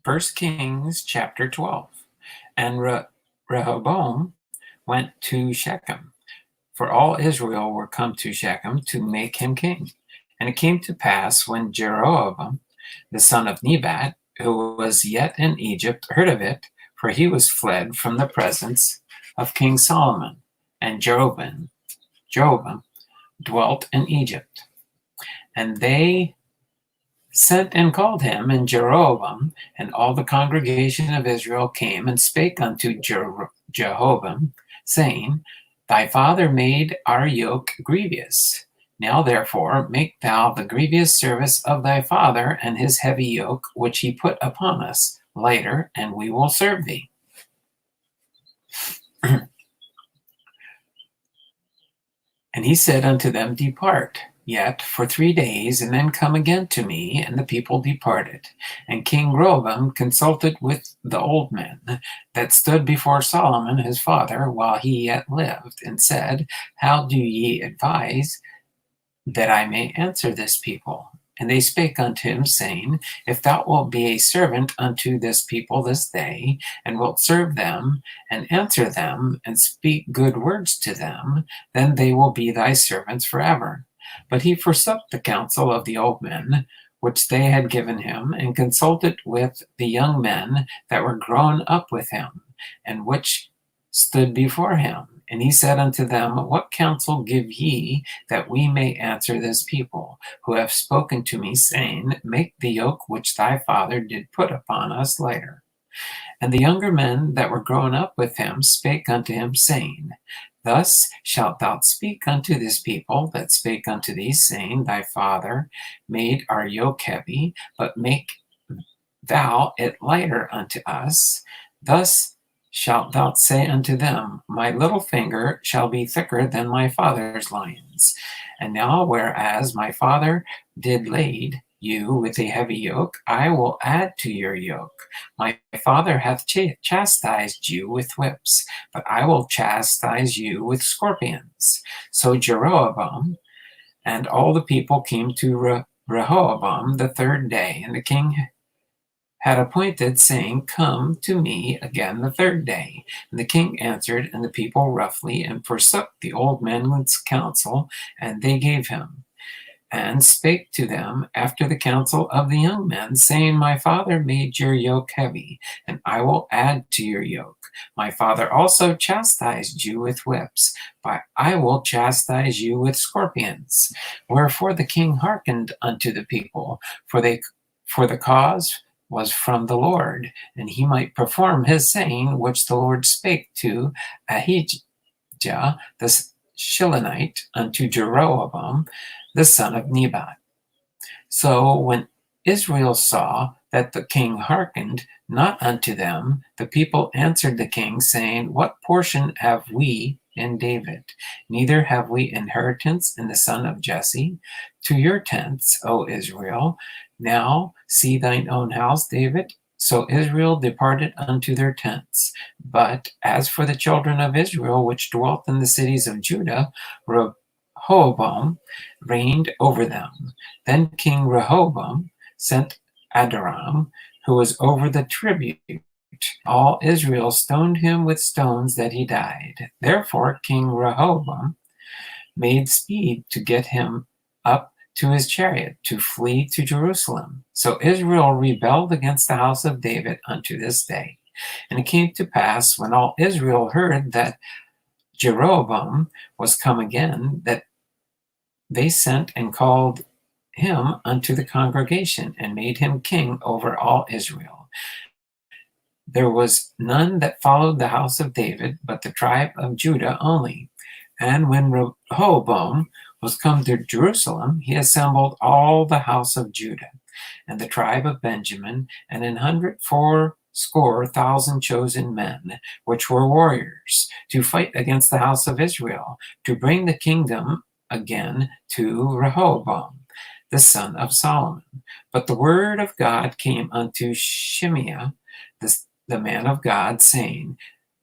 First Kings chapter 12. And Rehoboam went to Shechem, for all Israel were come to Shechem to make him king. And it came to pass when Jeroboam, the son of Nebat, who was yet in Egypt, heard of it, for he was fled from the presence of King Solomon, and Jeroboam dwelt in Egypt. And they sent and called him, and Jeroboam and all the congregation of Israel came and spake unto Jehoram, saying, Thy father made our yoke grievous. Now therefore make thou the grievous service of thy father and his heavy yoke, which he put upon us, lighter, and we will serve thee. And he said unto them, Depart yet for 3 days, and then come again to me. And the people departed. And King Rehoboam consulted with the old men that stood before Solomon his father while he yet lived, and said, How do ye advise that I may answer this people? And they spake unto him, saying, If thou wilt be a servant unto this people this day, and wilt serve them, and answer them, and speak good words to them, then they will be thy servants forever. But he forsook the counsel of the old men, which they had given him, and consulted with the young men that were grown up with him, and which stood before him. And he said unto them, What counsel give ye, that we may answer this people, who have spoken to me, saying, Make the yoke which thy father did put upon us lighter? And the younger men that were grown up with him spake unto him, saying, Thus shalt thou speak unto this people that spake unto thee, saying, Thy father made our yoke heavy, but make thou it lighter unto us. Thus shalt thou say unto them, My little finger shall be thicker than my father's lions. And now, whereas my father did lade you with a heavy yoke, I will add to your yoke. My father hath chastised you with whips, but I will chastise you with scorpions. So Jeroboam and all the people came to Rehoboam the 3rd day, and the king had appointed, saying, Come to me again the 3rd day. And the king answered, and the people roughly, and forsook the old men's counsel, and they gave him, and spake to them after the counsel of the young men, saying, My father made your yoke heavy, and I will add to your yoke. My father also chastised you with whips, but I will chastise you with scorpions. Wherefore the king hearkened unto the people, for the cause was from the Lord, and he might perform his saying, which the Lord spake to Ahijah the Shilonite unto Jeroboam the son of Nebat. So when Israel saw that the king hearkened not unto them, the people answered the king, saying, What portion have we in David? Neither have we inheritance in the son of Jesse. To your tents, O Israel. Now see thine own house, David. So Israel departed unto their tents. But as for the children of Israel, which dwelt in the cities of Judah, Rehoboam reigned over them. Then King Rehoboam sent Adoram, who was over the tribute. All Israel stoned him with stones that he died. Therefore King Rehoboam made speed to get him up to his chariot, to flee to Jerusalem. So Israel rebelled against the house of David unto this day. And it came to pass, when all Israel heard that Jeroboam was come again, that they sent and called him unto the congregation, and made him king over all Israel. There was none that followed the house of David, but the tribe of Judah only. And when Rehoboam was come to Jerusalem, he assembled all the house of Judah, and the tribe of Benjamin, and 180,000 chosen men, which were warriors, to fight against the house of Israel, to bring the kingdom again to Rehoboam, the son of Solomon. But the word of God came unto Shimei, the man of God, saying,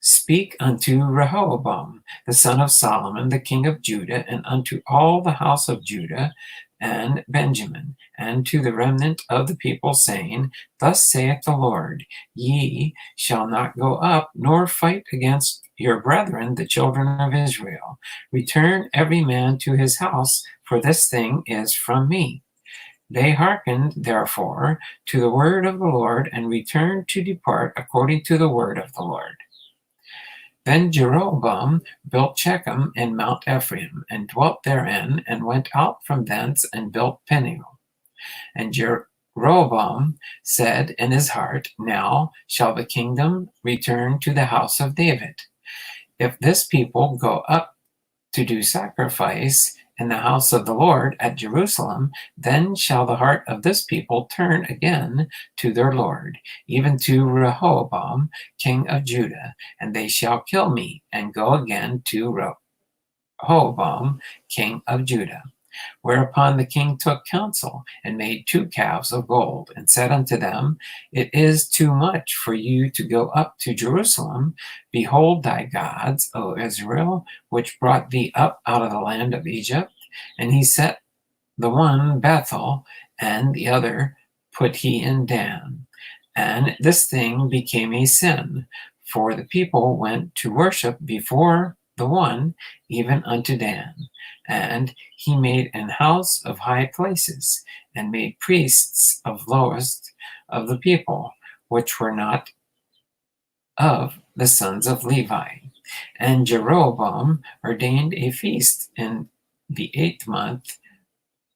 Speak unto Rehoboam, the son of Solomon, the king of Judah, and unto all the house of Judah, and Benjamin, and to the remnant of the people, saying, Thus saith the Lord, Ye shall not go up, nor fight against your brethren, the children of Israel. Return every man to his house, for this thing is from me. They hearkened, therefore, to the word of the Lord, and returned to depart according to the word of the Lord. Then Jeroboam built Shechem in Mount Ephraim, and dwelt therein, and went out from thence, and built Peniel. And Jeroboam said in his heart, Now shall the kingdom return to the house of David. If this people go up to do sacrifice in the house of the Lord at Jerusalem, then shall the heart of this people turn again to their Lord, even to Rehoboam, king of Judah, and they shall kill me, and go again to Rehoboam, king of Judah. Whereupon the king took counsel, and made 2 calves of gold, and said unto them, It is too much for you to go up to Jerusalem. Behold thy gods, O Israel, which brought thee up out of the land of Egypt. And he set the one Bethel, and the other put he in Dan. And this thing became a sin, for the people went to worship before the one, even unto Dan. And he made an house of high places, and made priests of lowest of the people, which were not of the sons of Levi. And Jeroboam ordained a feast in the 8th month,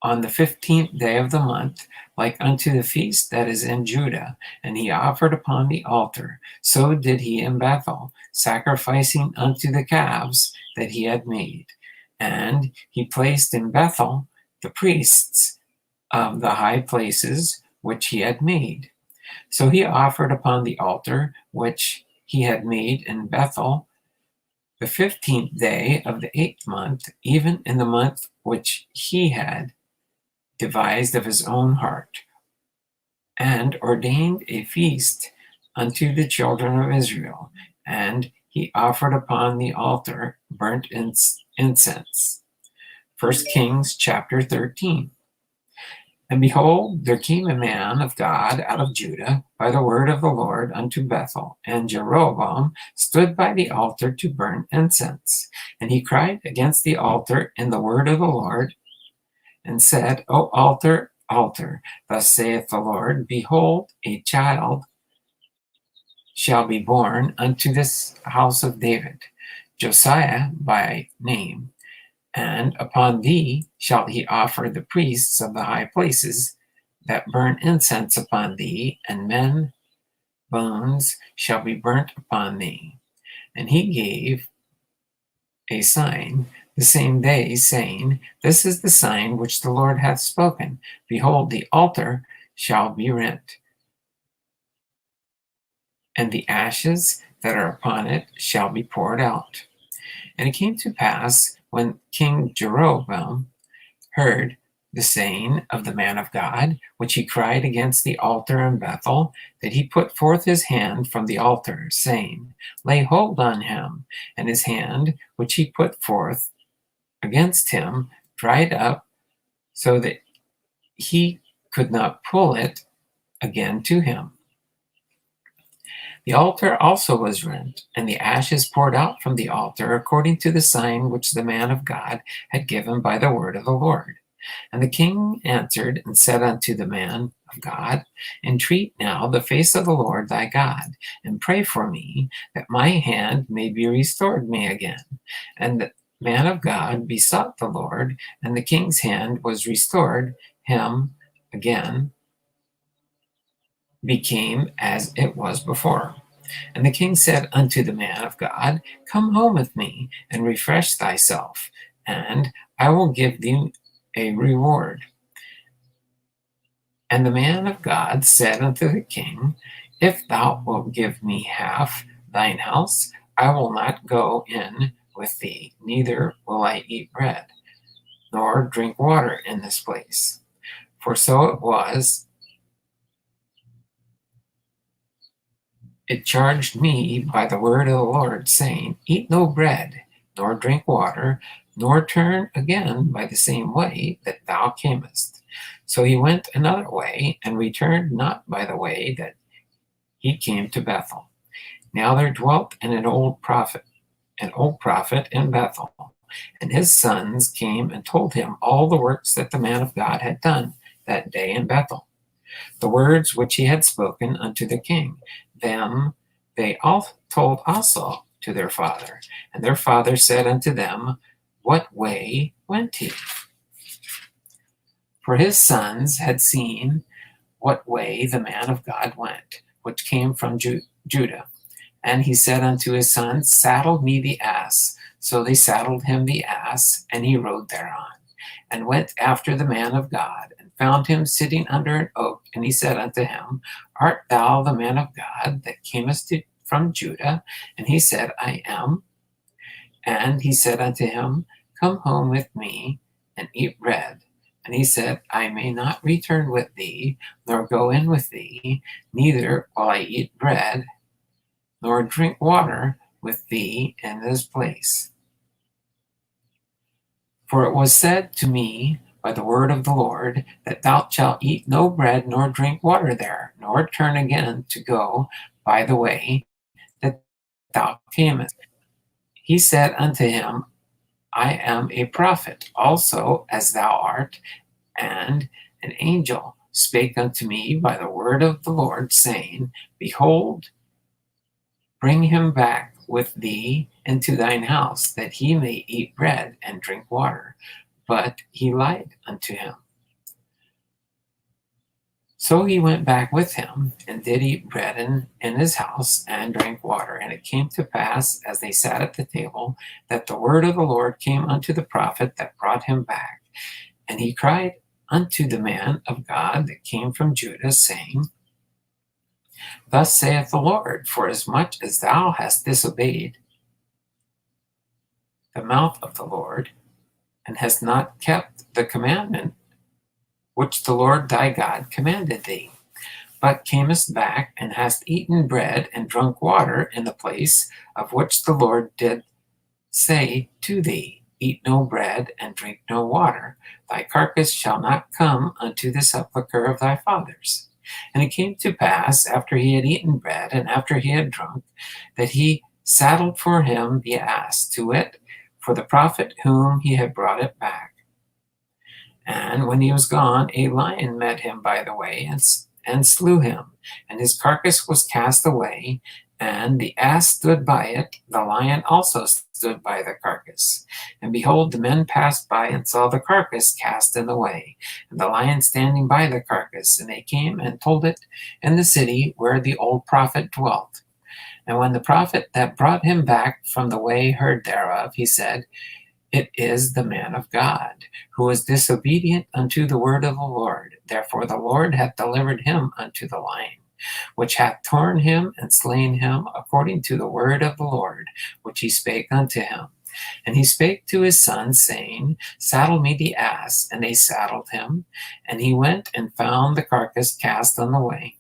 on the 15th day of the month, like unto the feast that is in Judah, and he offered upon the altar. So did he in Bethel, sacrificing unto the calves that he had made. And he placed in Bethel the priests of the high places which he had made. So he offered upon the altar which he had made in Bethel the 15th day of the 8th month, even in the month which he had devised of his own heart, and ordained a feast unto the children of Israel. And he offered upon the altar burnt incense. 1 Kings chapter 13. And behold, there came a man of God out of Judah by the word of the Lord unto Bethel, and Jeroboam stood by the altar to burn incense. And he cried against the altar in the word of the Lord, and said, O altar, altar, thus saith the Lord, Behold, a child shall be born unto this house of David, Josiah by name. And upon thee shall he offer the priests of the high places that burn incense upon thee, and men bones shall be burnt upon thee. And he gave a sign the same day, saying, This is the sign which the Lord hath spoken. Behold, the altar shall be rent, and the ashes that are upon it shall be poured out. And it came to pass, when King Jeroboam heard the saying of the man of God, which he cried against the altar in Bethel, that he put forth his hand from the altar, saying, Lay hold on him. And his hand, which he put forth against him, dried up, so that he could not pull it again to him. The altar also was rent, and the ashes poured out from the altar, according to the sign which the man of God had given by the word of the Lord. And the king answered and said unto the man of God, Entreat now the face of the Lord thy God, and pray for me, that my hand may be restored me again. And the man of God besought the Lord, and the king's hand was restored him again, became as it was before. And the king said unto the man of God, Come home with me, and refresh thyself, and I will give thee a reward. And the man of God said unto the king, If thou wilt give me half thine house, I will not go in with thee, neither will I eat bread, nor drink water in this place. For so it was, it charged me by the word of the Lord, saying, Eat no bread, nor drink water, nor turn again by the same way that thou camest. So he went another way, and returned not by the way that he came to Bethel. Now there dwelt an old prophet in Bethel, and his sons came and told him all the works that the man of God had done that day in Bethel, the words which he had spoken unto the king. Them they all told also to their father. And their father said unto them, What way went he? For his sons had seen what way the man of God went, which came from Judah. And he said unto his sons, Saddle me the ass. So they saddled him the ass, and he rode thereon, and went after the man of God, and found him sitting under an oak. And he said unto him, Art thou the man of God that camest from Judah? And he said, I am. And he said unto him, Come home with me, and eat bread. And he said, I may not return with thee, nor go in with thee, neither will I eat bread, nor drink water with thee in this place. For it was said to me by the word of the Lord, that thou shalt eat no bread, nor drink water there, nor turn again to go by the way that thou camest. He said unto him, I am a prophet also as thou art, and an angel spake unto me by the word of the Lord, saying, Behold, bring him back with thee into thine house, that he may eat bread and drink water. But he lied unto him. So he went back with him, and did eat bread in his house, and drank water. And it came to pass, as they sat at the table, that the word of the Lord came unto the prophet that brought him back. And he cried unto the man of God that came from Judah, saying, Thus saith the Lord, forasmuch as thou hast disobeyed the mouth of the Lord, and hast not kept the commandment which the Lord thy God commanded thee, but camest back, and hast eaten bread and drunk water in the place of which the Lord did say to thee, Eat no bread and drink no water, thy carcass shall not come unto the sepulchre of thy fathers. And it came to pass, after he had eaten bread, and after he had drunk, that he saddled for him the ass, to wit, for the prophet whom he had brought it back. And when he was gone, a lion met him by the way, and slew him, and his carcass was cast away, and the ass stood by it. The lion also stood by the carcass. And behold, the men passed by and saw the carcass cast in the way, and the lion standing by the carcass. And they came and told it in the city where the old prophet dwelt. And when the prophet that brought him back from the way heard thereof, he said, It is the man of God, who is disobedient unto the word of the Lord. Therefore the Lord hath delivered him unto the lion, which hath torn him and slain him, according to the word of the Lord, which he spake unto him. And he spake to his sons, saying, Saddle me the ass. And they saddled him, and he went and found the carcass cast on the way,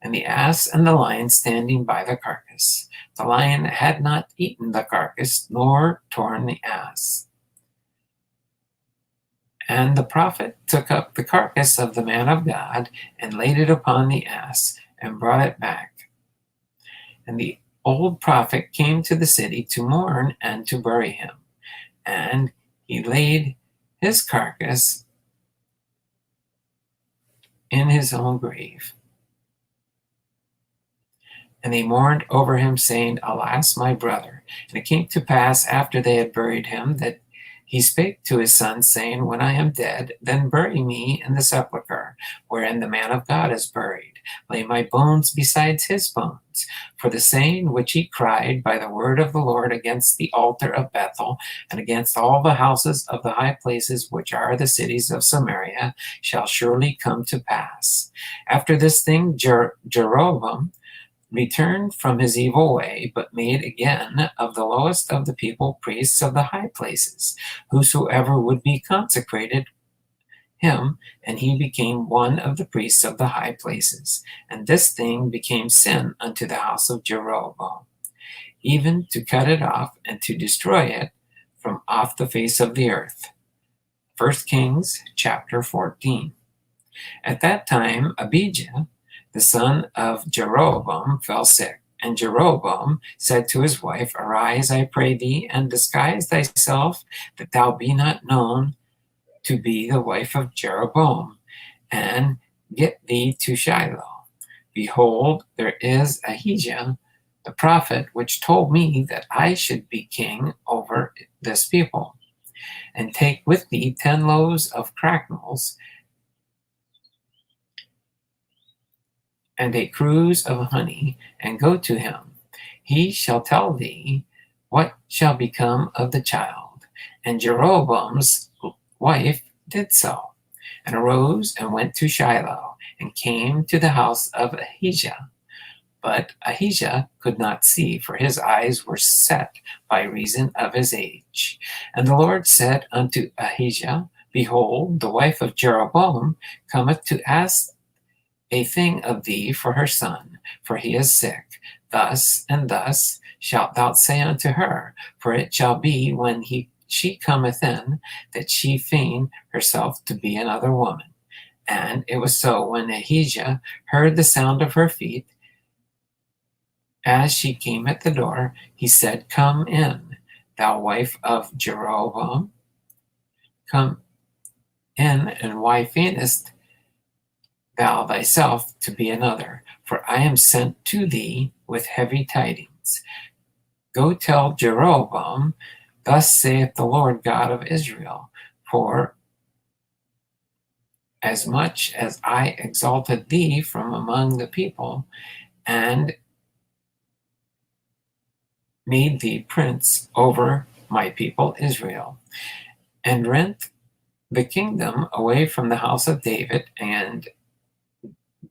and the ass and the lion standing by the carcass. The lion had not eaten the carcass, nor torn the ass. And the prophet took up the carcass of the man of God, and laid it upon the ass, and brought it back. And the old prophet came to the city to mourn and to bury him. And he laid his carcass in his own grave. And they mourned over him, saying, Alas, my brother. And it came to pass, after they had buried him, that he spake to his sons, saying, When I am dead, then bury me in the sepulchre wherein the man of God is buried. Lay my bones beside his bones. For the saying which he cried by the word of the Lord against the altar of Bethel, and against all the houses of the high places which are the cities of Samaria, shall surely come to pass. After this thing, Jeroboam returned from his evil way, but made again of the lowest of the people priests of the high places, whosoever would be consecrated him, and he became one of the priests of the high places. And this thing became sin unto the house of Jeroboam, even to cut it off and to destroy it, from off the face of the earth. 1 Kings chapter 14. At that time, Abijah, the son of Jeroboam, fell sick. And Jeroboam said to his wife, Arise, I pray thee, and disguise thyself, that thou be not known to be the wife of Jeroboam, and get thee to Shiloh. Behold, there is Ahijah the prophet, which told me that I should be king over this people. And take with thee 10 loaves of cracknels, and a cruse of honey, and go to him. He shall tell thee what shall become of the child. And Jeroboam's wife did so, and arose and went to Shiloh, and came to the house of Ahijah. But Ahijah could not see, for his eyes were set by reason of his age. And the Lord said unto Ahijah, Behold, the wife of Jeroboam cometh to ask a thing of thee for her son, for he is sick. Thus and thus shalt thou say unto her, for it shall be when she cometh in, that she feign herself to be another woman. And it was so, when Ahijah heard the sound of her feet, as she came at the door, he said, Come in, thou wife of Jeroboam. Come in, and why feignest thou thyself to be another? For I am sent to thee with heavy tidings. Go tell Jeroboam, Thus saith the Lord God of Israel, For as much as I exalted thee from among the people, and made thee prince over my people Israel, and rent the kingdom away from the house of David, and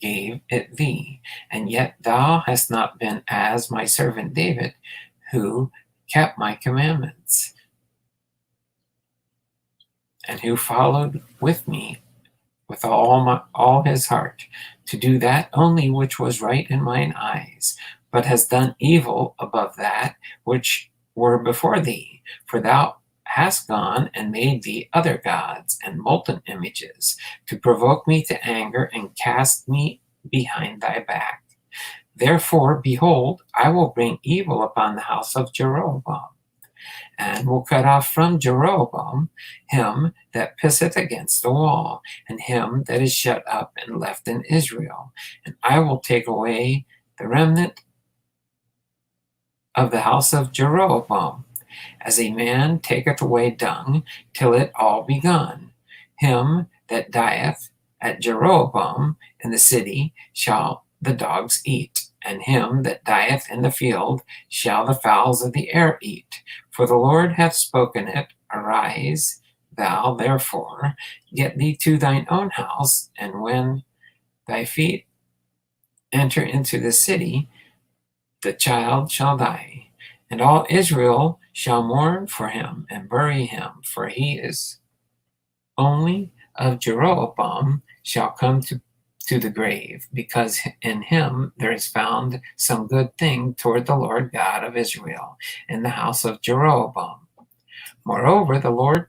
gave it thee. And yet thou hast not been as my servant David, who kept my commandments, and who followed with me with all his heart, to do that only which was right in mine eyes, but has done evil above that which were before thee. For thou hast gone and made thee other gods and molten images, to provoke me to anger and cast me behind thy back. Therefore, behold, I will bring evil upon the house of Jeroboam, and will cut off from Jeroboam him that pisseth against the wall, and him that is shut up and left in Israel. And I will take away the remnant of the house of Jeroboam, as a man taketh away dung, till it all be gone. Him that dieth at Jeroboam in the city shall the dogs eat, and him that dieth in the field shall the fowls of the air eat. For the Lord hath spoken it. Arise, thou therefore, get thee to thine own house, and when thy feet enter into the city, the child shall die, and all Israel shall mourn for him and bury him, for he is only of Jeroboam shall come to the grave, because in him there is found some good thing toward the Lord God of Israel in the house of Jeroboam. Moreover, the Lord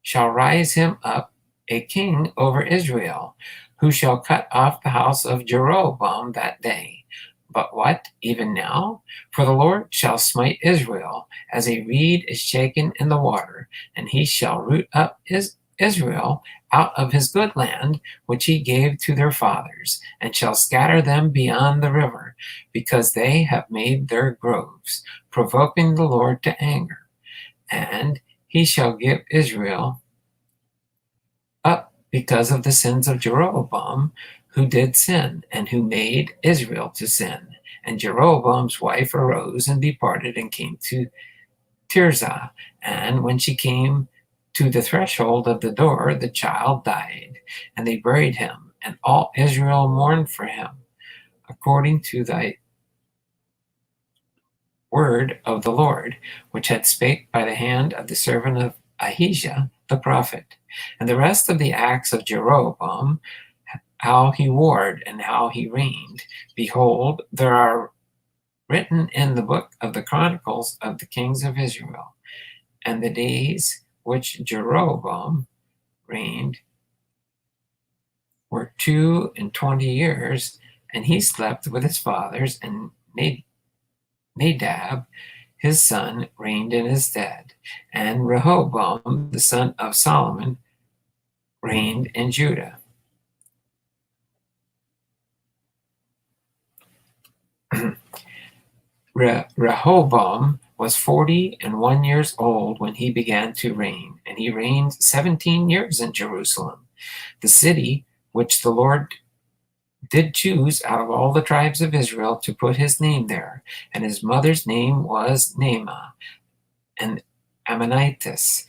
shall rise him up a king over Israel, who shall cut off the house of Jeroboam that day. But what, even now? For the Lord shall smite Israel, as a reed is shaken in the water, and he shall root up Israel out of his good land, which he gave to their fathers, and shall scatter them beyond the river, because they have made their groves, provoking the Lord to anger. And he shall give Israel up because of the sins of Jeroboam, who did sin, and who made Israel to sin. And Jeroboam's wife arose and departed and came to Tirzah. And when she came to the threshold of the door, the child died, and they buried him, and all Israel mourned for him, according to thy word of the Lord, which had spake by the hand of the servant of Ahijah the prophet. And the rest of the acts of Jeroboam, how he warred and how he reigned, behold, there are written in the book of the Chronicles of the kings of Israel. And the days which Jeroboam reigned were 22 years, and he slept with his fathers, and Nadab his son reigned in his stead, and Rehoboam the son of Solomon reigned in Judah. Rehoboam was 41 years old when he began to reign, and he reigned 17 years in Jerusalem, the city which the Lord did choose out of all the tribes of Israel to put his name there. And his mother's name was Naamah, an Ammonitess.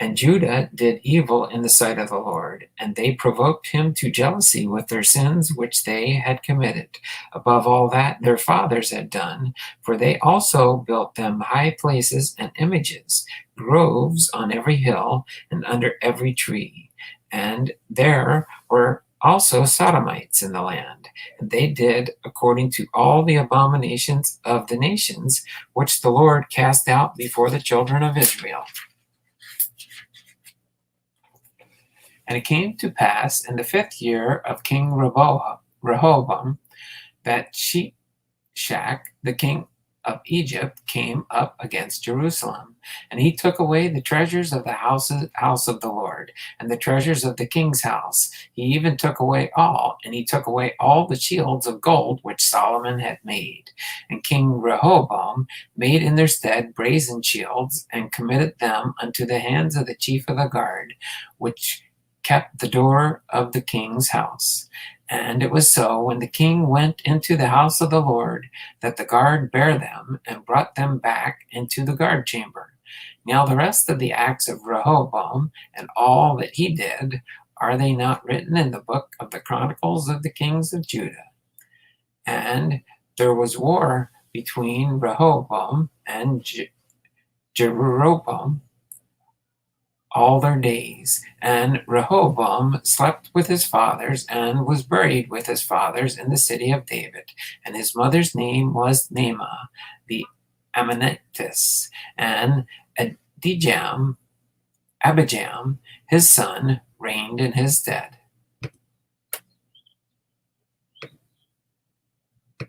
And Judah did evil in the sight of the Lord, and they provoked him to jealousy with their sins which they had committed, above all that their fathers had done, for they also built them high places and images, groves on every hill and under every tree. And there were also Sodomites in the land, and they did according to all the abominations of the nations which the Lord cast out before the children of Israel. And it came to pass in the 5th year of King Rehoboam that Shishak, the king of Egypt, came up against Jerusalem. And he took away the treasures of the house of the Lord, and the treasures of the king's house. He even took away all, and he took away all the shields of gold which Solomon had made. And King Rehoboam made in their stead brazen shields, and committed them unto the hands of the chief of the guard, which kept the door of the king's house. And it was so, when the king went into the house of the Lord, that the guard bare them and brought them back into the guard chamber. Now the rest of the acts of Rehoboam and all that he did, are they not written in the book of the Chronicles of the kings of Judah? And there was war between Rehoboam and Jeroboam all their days. And Rehoboam slept with his fathers, and was buried with his fathers in the city of David. And his mother's name was Naamah the Ammonitess. And Abijam, his son, reigned in his stead.